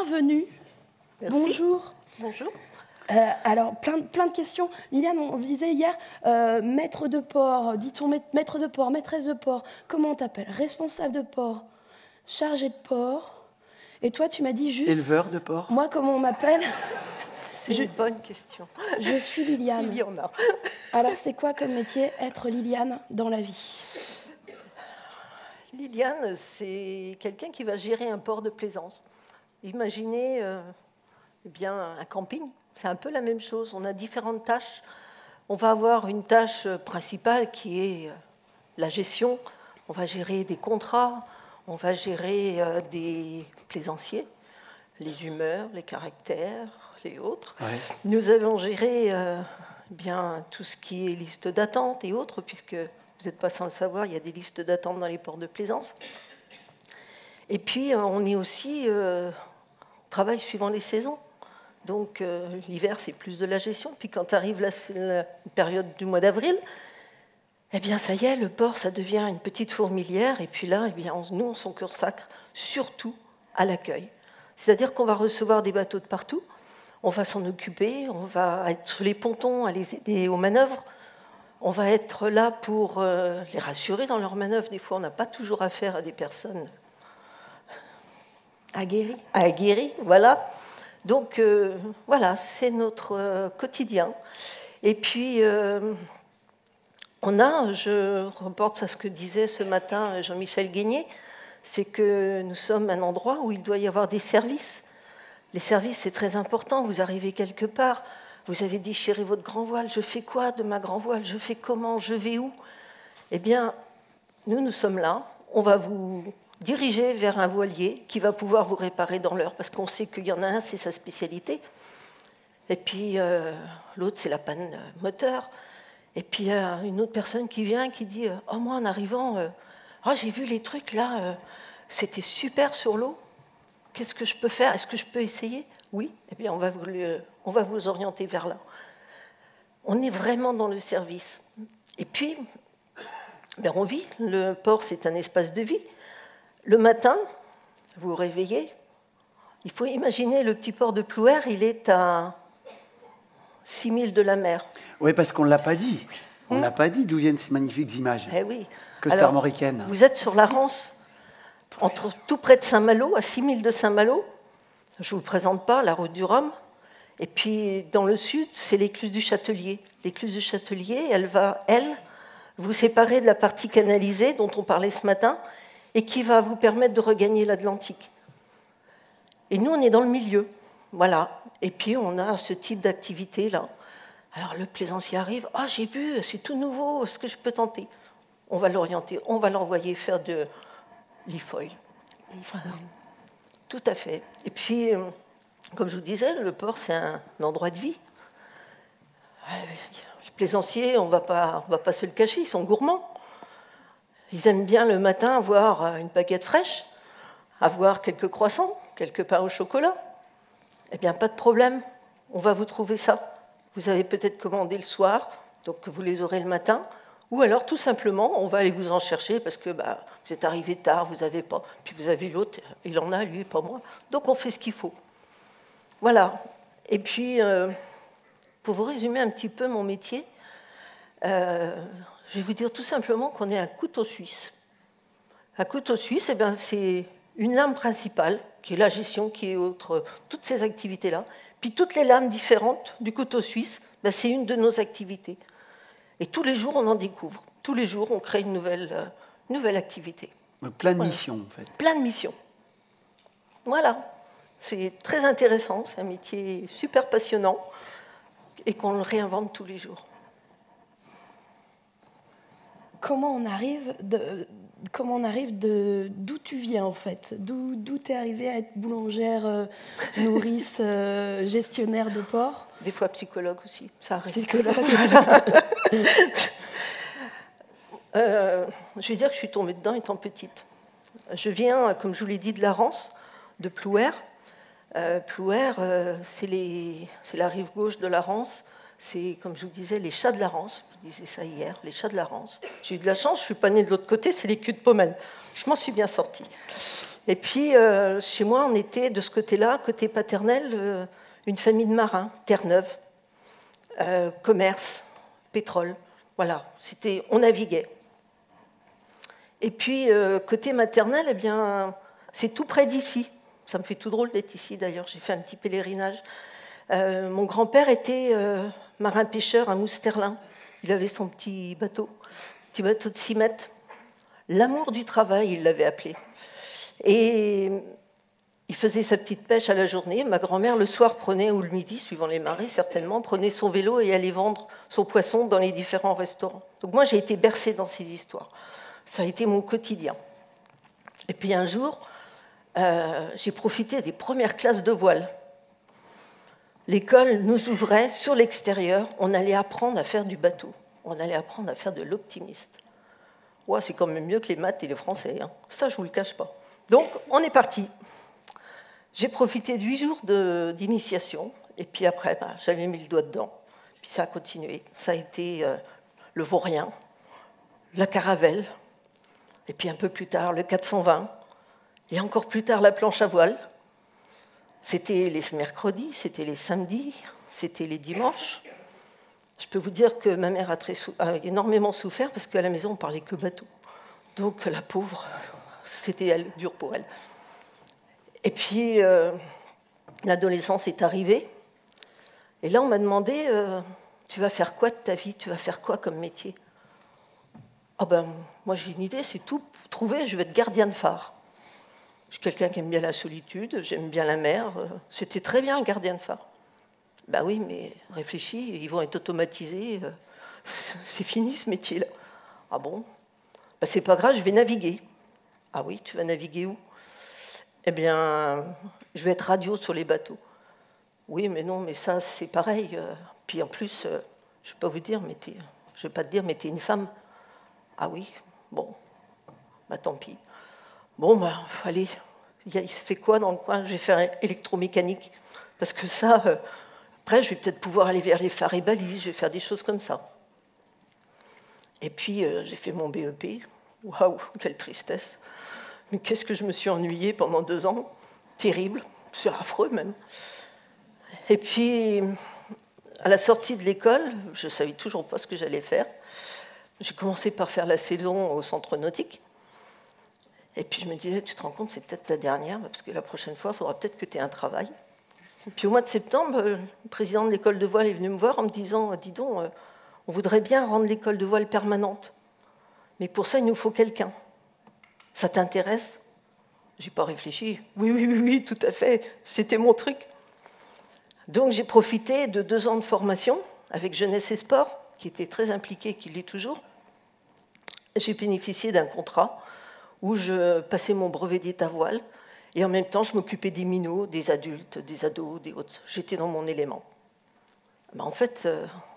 bienvenue. Merci. Bonjour. Bonjour. Alors, plein de questions. Liliane, on se disait hier, maître de port, dit-on maître de port, maîtresse de port, comment on t'appelle? Responsable de port, chargé de port. Et toi, tu m'as dit juste... Éleveur de port. Moi, comment on m'appelle? C'est une bonne question. Je suis Liliane. Il y en a. Alors, c'est quoi comme métier, être Liliane dans la vie? Liliane, c'est quelqu'un qui va gérer un port de plaisance. Imaginez eh bien, un camping, c'est un peu la même chose. On a différentes tâches. On va avoir une tâche principale qui est la gestion. On va gérer des contrats, on va gérer des plaisanciers, les humeurs, les caractères, les autres. Ouais. Nous allons gérer bien tout ce qui est liste d'attente et autres, puisque vous n'êtes pas sans le savoir, il y a des listes d'attente dans les ports de plaisance. Et puis, on est aussi on travaille suivant les saisons. Donc, l'hiver, c'est plus de la gestion. Puis, quand arrive la période du mois d'avril, eh bien, ça y est, le port, ça devient une petite fourmilière. Et puis là, eh bien, nous, on s'en consacre surtout à l'accueil. C'est-à-dire qu'on va recevoir des bateaux de partout, on va s'en occuper, on va être sur les pontons, à les aider aux manœuvres. On va être là pour les rassurer dans leurs manœuvres. Des fois, on n'a pas toujours affaire à des personnes aguerries. Voilà. Donc, voilà, c'est notre quotidien. Et puis, je reporte à ce que disait ce matin Jean-Michel Guénier, c'est que nous sommes un endroit où il doit y avoir des services. Les services, c'est très important. Vous arrivez quelque part, vous avez déchiré votre grand voile. Je fais quoi de ma grand voile? Je fais comment? Je vais où? Eh bien, nous sommes là. On va vous diriger vers un voilier qui va pouvoir vous réparer dans l'heure, parce qu'on sait qu'il y en a un, c'est sa spécialité. Et puis, l'autre, c'est la panne moteur. Et puis, il y a une autre personne qui vient, qui dit « Oh, moi, en arrivant, j'ai vu les trucs, là, c'était super sur l'eau. Qu'est-ce que je peux faire? Est-ce que je peux essayer? » Oui, eh bien, on va vous orienter vers là. On est vraiment dans le service. Et puis, on vit. Le port, c'est un espace de vie. Le matin, vous vous réveillez. Il faut imaginer le petit port de Plouer, il est à 6 000 de la mer. Oui, parce qu'on ne l'a pas dit. On n'a pas dit d'où viennent ces magnifiques images. Eh oui. Costarmoricaines. Vous êtes sur la Rance, tout près de Saint-Malo, à 6 000 de Saint-Malo. Je ne vous le présente pas, la route du Rhum. Et puis, dans le sud, c'est l'écluse du Châtelier. L'écluse du Châtelier, elle va, vous séparer de la partie canalisée dont on parlait ce matin et qui va vous permettre de regagner l'Atlantique. Et nous, on est dans le milieu. Voilà. Et puis, on a ce type d'activité-là. Alors, le plaisancier arrive. « Ah, j'ai vu, c'est tout nouveau, est-ce que je peux tenter ?» On va l'orienter, on va l'envoyer faire de l'e-foil. Voilà. Tout à fait. Et puis, comme je vous disais, le port, c'est un endroit de vie. Les plaisanciers, on ne va pas se le cacher, ils sont gourmands. Ils aiment bien le matin avoir une baguette fraîche, avoir quelques croissants, quelques pains au chocolat. Eh bien, pas de problème, on va vous trouver ça. Vous avez peut-être commandé le soir, donc vous les aurez le matin. Ou alors, tout simplement, on va aller vous en chercher parce que vous êtes arrivé tard, vous n'avez pas. Puis vous avez l'autre, il en a, lui, pas moi. Donc on fait ce qu'il faut. Voilà. Et puis, pour vous résumer un petit peu mon métier, je vais vous dire tout simplement qu'on est un couteau suisse. Un couteau suisse, c'est une lame principale, qui est la gestion, qui est autre, toutes ces activités-là. Puis toutes les lames différentes du couteau suisse, c'est une de nos activités. Et tous les jours, on en découvre. Tous les jours, on crée une nouvelle activité. Plein de missions, en fait. Plein de missions. Voilà. C'est très intéressant. C'est un métier super passionnant et qu'on le réinvente tous les jours. Comment on arrive d'où tu viens, en fait? D'où tu es arrivée à être boulangère, nourrice, gestionnaire de port? Des fois psychologue aussi, ça arrive. Psychologue, voilà. Je vais dire que je suis tombée dedans étant petite. Je viens, comme je vous l'ai dit, de la Rance, de Plouer. Plouer, c'est la rive gauche de la Rance. C'est, comme je vous disais, les chats de la Rance. Je disais ça hier, les chats de la Rance. J'ai eu de la chance, je ne suis pas née de l'autre côté, c'est les culs de Pommel. Je m'en suis bien sortie. Et puis, chez moi, on était de ce côté-là, côté paternel, une famille de marins, Terre-Neuve, commerce, pétrole. Voilà, on naviguait. Et puis, côté maternel, eh bien, c'est tout près d'ici. Ça me fait tout drôle d'être ici, d'ailleurs. J'ai fait un petit pèlerinage. Mon grand-père était marin-pêcheur à Mousterlin. Il avait son petit bateau de 6 mètres. L'amour du travail, il l'avait appelé. Et il faisait sa petite pêche à la journée. Ma grand-mère, le soir, prenait, ou le midi, suivant les marées certainement, prenait son vélo et allait vendre son poisson dans les différents restaurants. Donc moi, j'ai été bercée dans ces histoires. Ça a été mon quotidien. Et puis un jour, j'ai profité des premières classes de voile. L'école nous ouvrait sur l'extérieur. On allait apprendre à faire du bateau. On allait apprendre à faire de l'optimiste. Ouais, c'est quand même mieux que les maths et les français. Hein. Ça, je ne vous le cache pas. Donc, on est parti. J'ai profité de 8 jours d'initiation. Et puis après, j'avais mis le doigt dedans. Puis ça a continué. Ça a été le vaurien, la caravelle. Et puis un peu plus tard, le 420. Et encore plus tard, la planche à voile. C'était les mercredis, c'était les samedis, c'était les dimanches. Je peux vous dire que ma mère a énormément souffert parce qu'à la maison, on ne parlait que bateau. Donc la pauvre, c'était dur pour elle. Et puis, l'adolescence est arrivée. Et là, on m'a demandé, tu vas faire quoi de ta vie? Tu vas faire quoi comme métier? Ah ben, moi, j'ai une idée, c'est tout trouver, je vais être gardien de phare. Je suis quelqu'un qui aime bien la solitude, j'aime bien la mer. C'était très bien, un gardien de phare. Ben oui, mais réfléchis, ils vont être automatisés. C'est fini ce métier-là. Ah bon? Ben, c'est pas grave, je vais naviguer. Ah oui, tu vas naviguer où? Eh bien, je vais être radio sur les bateaux. Oui, mais non, mais ça, c'est pareil. Puis en plus, je ne vais pas vous dire, je vais pas te dire, mais t'es une femme. Ah oui, bon, bah tant pis. Bon, bah, allez, il se fait quoi dans le coin? Je vais faire électromécanique. Parce que ça, après, je vais peut-être pouvoir aller vers les phares et balises, je vais faire des choses comme ça. Et puis, j'ai fait mon BEP. Waouh, quelle tristesse. Mais qu'est-ce que je me suis ennuyée pendant 2 ans. Terrible, c'est affreux même. Et puis, à la sortie de l'école, je ne savais toujours pas ce que j'allais faire. J'ai commencé par faire la saison au centre nautique. Et puis je me disais, tu te rends compte, c'est peut-être la dernière, parce que la prochaine fois, il faudra peut-être que tu aies un travail. Et puis au mois de septembre, le président de l'école de voile est venu me voir en me disant, dis donc, on voudrait bien rendre l'école de voile permanente. Mais pour ça, il nous faut quelqu'un. Ça t'intéresse? J'ai pas réfléchi. Oui, tout à fait. C'était mon truc. Donc j'ai profité de 2 ans de formation avec Jeunesse et Sport, qui était très impliqué, qui l'est toujours. J'ai bénéficié d'un contrat où je passais mon brevet d'état voile et en même temps je m'occupais des minots, des adultes, des ados, des autres. J'étais dans mon élément. Ben, en fait,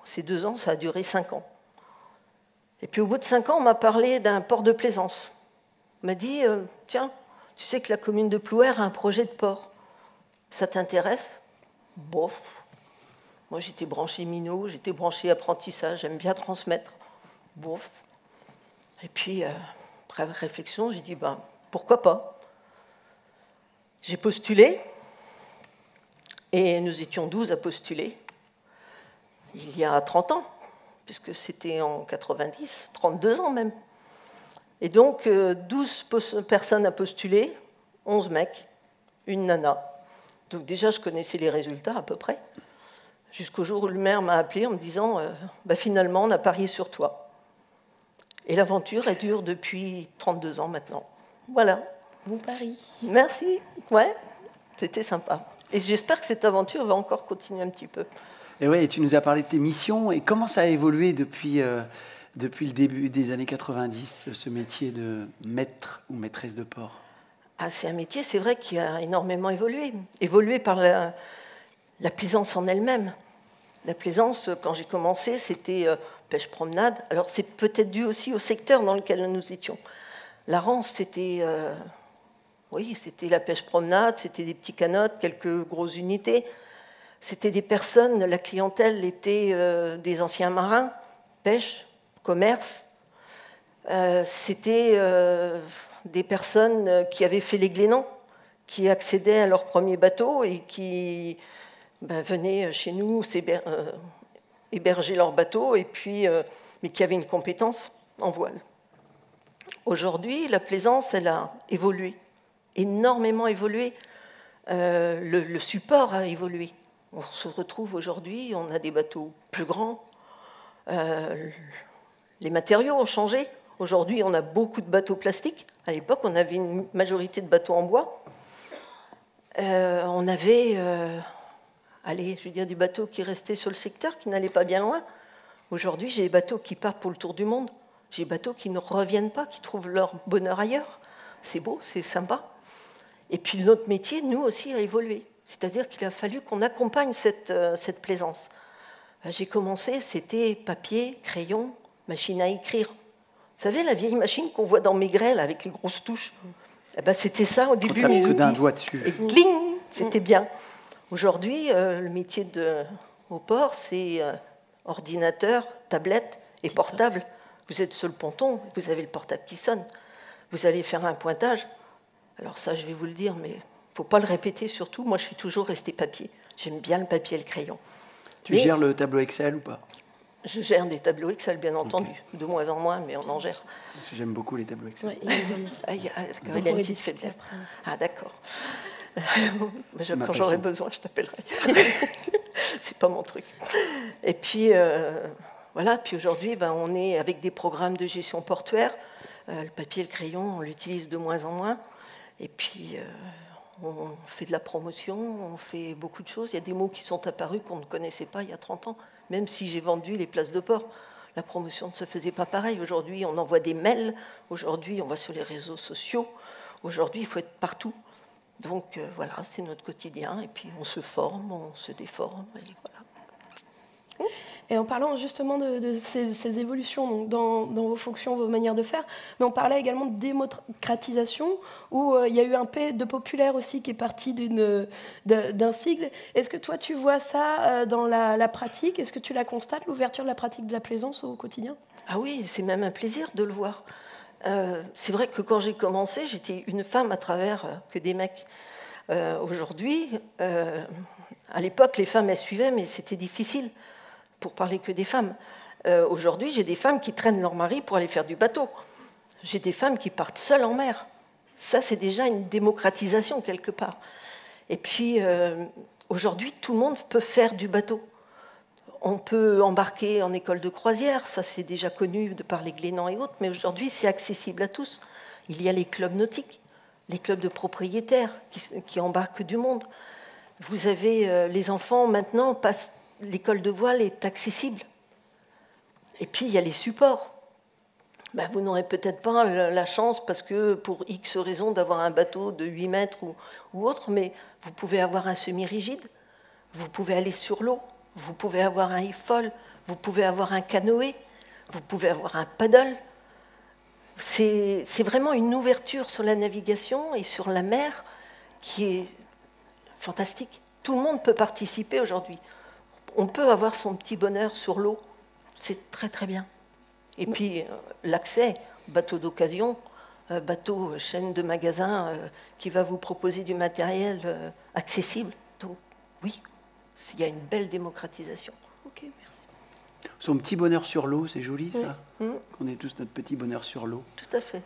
ces 2 ans, ça a duré 5 ans. Et puis au bout de 5 ans, on m'a parlé d'un port de plaisance. On m'a dit, tiens, tu sais que la commune de Plouer a un projet de port. Ça t'intéresse? Bof. Moi, j'étais branchée minot, j'étais branchée apprentissage, j'aime bien transmettre. Bof. Et puis, après réflexion, j'ai dit, ben, pourquoi pas? J'ai postulé, et nous étions 12 à postuler, il y a 30 ans, puisque c'était en 90, 32 ans même. Et donc, 12 personnes à postuler, 11 mecs, une nana. Donc déjà, je connaissais les résultats à peu près, jusqu'au jour où le maire m'a appelé en me disant, bah, finalement, on a parié sur toi. Et l'aventure, elle dure depuis 32 ans maintenant. Voilà. Bon pari. Merci. Ouais, c'était sympa. Et j'espère que cette aventure va encore continuer un petit peu. Et ouais, tu nous as parlé de tes missions et comment ça a évolué depuis le début des années 90, ce métier de maître ou maîtresse de port? Ah, c'est un métier, c'est vrai, qui a énormément évolué. Évolué par la plaisance en elle-même. La plaisance, quand j'ai commencé, c'était pêche-promenade. Alors, c'est peut-être dû aussi au secteur dans lequel nous étions. La Rance, c'était c'était la pêche-promenade, c'était des petits canots, quelques grosses unités. C'était des personnes, la clientèle était des anciens marins, pêche, commerce. C'était des personnes qui avaient fait les Glénans, qui accédaient à leur premier bateau et qui venaient chez nous héberger leur bateau, et puis, mais qui avaient une compétence en voile. Aujourd'hui, la plaisance, elle a évolué, énormément évolué. Le support a évolué. On se retrouve aujourd'hui, on a des bateaux plus grands, les matériaux ont changé. Aujourd'hui, on a beaucoup de bateaux plastiques. À l'époque, on avait une majorité de bateaux en bois. On avait, des bateaux qui restaient sur le secteur, qui n'allaient pas bien loin. Aujourd'hui, j'ai des bateaux qui partent pour le tour du monde. J'ai des bateaux qui ne reviennent pas, qui trouvent leur bonheur ailleurs. C'est beau, c'est sympa. Et puis notre métier, nous aussi, a évolué. C'est-à-dire qu'il a fallu qu'on accompagne cette plaisance. J'ai commencé, c'était papier, crayon, machine à écrire. Vous savez, la vieille machine qu'on voit dans Maigret, avec les grosses touches, c'était ça au début. Mes outils. D'un doigt dessus. Et cling, c'était bien. Aujourd'hui, le métier au port, c'est ordinateur, tablette et portable. Vous êtes sur le ponton, vous avez le portable qui sonne. Vous allez faire un pointage. Alors ça, je vais vous le dire, mais il ne faut pas le répéter surtout. Moi, je suis toujours restée papier. J'aime bien le papier et le crayon. Tu gères le tableau Excel ou pas? Je gère des tableaux Excel, bien entendu. Okay. De moins en moins, mais on en gère. Parce que j'aime beaucoup les tableaux Excel. Ouais, il y a une petite faiblesse. Ah, d'accord. Quand j'aurai besoin, je t'appellerai. C'est pas mon truc. Et puis, voilà. Puis aujourd'hui, on est avec des programmes de gestion portuaire. Le papier et le crayon, on l'utilise de moins en moins. Et puis, on fait de la promotion, on fait beaucoup de choses. Il y a des mots qui sont apparus qu'on ne connaissait pas il y a 30 ans. Même si j'ai vendu les places de port, la promotion ne se faisait pas pareil. Aujourd'hui, on envoie des mails. Aujourd'hui, on va sur les réseaux sociaux. Aujourd'hui, il faut être partout. Donc, voilà, c'est notre quotidien. Et puis, on se forme, on se déforme. Et voilà. Et en parlant justement de ces évolutions donc dans vos fonctions, vos manières de faire, mais on parlait également de démocratisation, où il y a eu un P de populaire aussi qui est parti d'un sigle. Est-ce que toi, tu vois ça dans la pratique? Est-ce que tu la constates, l'ouverture de la pratique de la plaisance au quotidien? Ah oui, c'est même un plaisir de le voir. C'est vrai que quand j'ai commencé, j'étais une femme à travers que des mecs. Aujourd'hui, à l'époque, les femmes, elles suivaient, mais c'était difficile pour parler que des femmes. Aujourd'hui, j'ai des femmes qui traînent leur mari pour aller faire du bateau. J'ai des femmes qui partent seules en mer. Ça, c'est déjà une démocratisation quelque part. Et puis, aujourd'hui, tout le monde peut faire du bateau. On peut embarquer en école de croisière, ça c'est déjà connu de par les Glénans et autres, mais aujourd'hui, c'est accessible à tous. Il y a les clubs nautiques, les clubs de propriétaires qui embarquent du monde. Vous avez les enfants, maintenant, l'école de voile est accessible. Et puis, il y a les supports. Vous n'aurez peut-être pas la chance, parce que pour X raisons, d'avoir un bateau de 8 mètres ou autre, mais vous pouvez avoir un semi-rigide, vous pouvez aller sur l'eau, vous pouvez avoir un ifol, vous pouvez avoir un canoë, vous pouvez avoir un paddle. C'est vraiment une ouverture sur la navigation et sur la mer qui est fantastique. Tout le monde peut participer aujourd'hui. On peut avoir son petit bonheur sur l'eau. C'est très, très bien. Et puis, l'accès, bateau d'occasion, bateau, chaîne de magasins qui va vous proposer du matériel accessible. Donc, oui, il y a une belle démocratisation. Ok, merci. Son petit bonheur sur l'eau, c'est joli, ça. On ait tous notre petit bonheur sur l'eau. Tout à fait.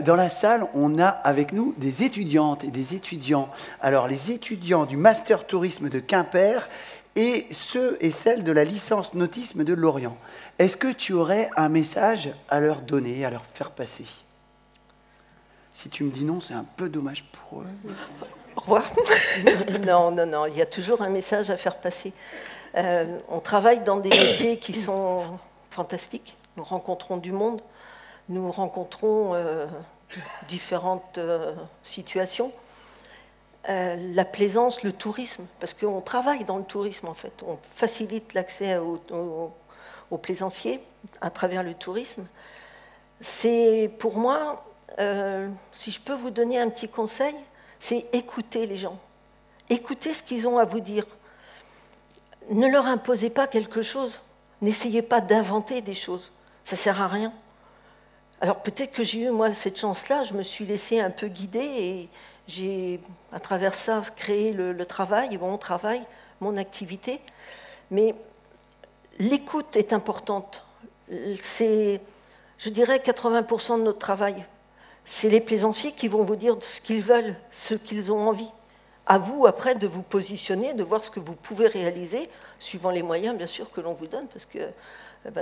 Dans la salle, on a avec nous des étudiantes et des étudiants. Alors, les étudiants du Master Tourisme de Quimper et ceux et celles de la licence Nautisme de Lorient. Est-ce que tu aurais un message à leur donner, à leur faire passer? Si tu me dis non, c'est un peu dommage pour eux. Au revoir. Non, il y a toujours un message à faire passer. On travaille dans des métiers qui sont fantastiques. Nous rencontrons du monde, nous rencontrons différentes situations. La plaisance, le tourisme, parce qu'on travaille dans le tourisme en fait. On facilite l'accès aux plaisanciers à travers le tourisme. C'est pour moi, si je peux vous donner un petit conseil, c'est écouter les gens. Écoutez ce qu'ils ont à vous dire. Ne leur imposez pas quelque chose. N'essayez pas d'inventer des choses. Ça ne sert à rien. Alors peut-être que j'ai eu, moi, cette chance-là, je me suis laissée un peu guider et j'ai, à travers ça, créé le travail, mon travail, mon activité. Mais l'écoute est importante. C'est, je dirais, 80% de notre travail. C'est les plaisanciers qui vont vous dire ce qu'ils veulent, ce qu'ils ont envie. À vous, après, de vous positionner, de voir ce que vous pouvez réaliser, suivant les moyens, bien sûr, que l'on vous donne, parce que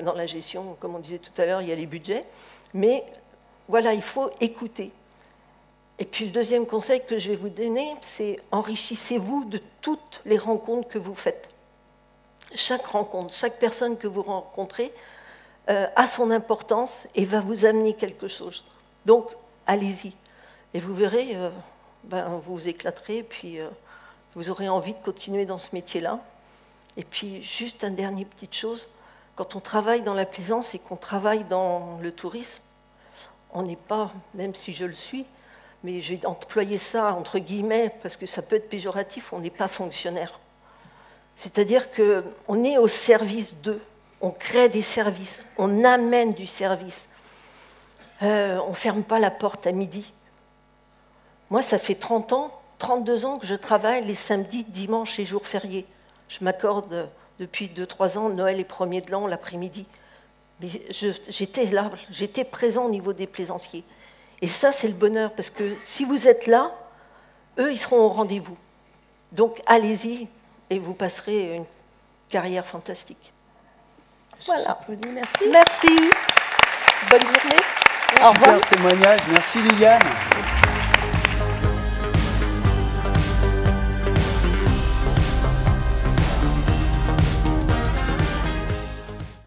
dans la gestion, comme on disait tout à l'heure, il y a les budgets. Mais voilà, il faut écouter. Et puis le deuxième conseil que je vais vous donner, c'est enrichissez-vous de toutes les rencontres que vous faites. Chaque rencontre, chaque personne que vous rencontrez a son importance et va vous amener quelque chose. Donc, allez-y. Et vous verrez, vous vous éclaterez, puis vous aurez envie de continuer dans ce métier-là. Et puis, juste une dernière petite chose, quand on travaille dans la plaisance et qu'on travaille dans le tourisme, on n'est pas, même si je le suis, mais je vais employer ça entre guillemets, parce que ça peut être péjoratif, on n'est pas fonctionnaire. C'est-à-dire qu'on est au service d'eux, on crée des services, on amène du service. On ne ferme pas la porte à midi. Moi, ça fait 30 ans, 32 ans que je travaille les samedis, dimanches et jours fériés. Je m'accorde depuis 2-3 ans, Noël et 1er de l'an, l'après-midi. Mais j'étais là, j'étais présent au niveau des plaisanciers. Et ça, c'est le bonheur, parce que si vous êtes là, eux, ils seront au rendez-vous. Donc, allez-y, et vous passerez une carrière fantastique. Voilà. Merci. Merci. Bonne journée. Au revoir. Super témoignage. Merci Liliane.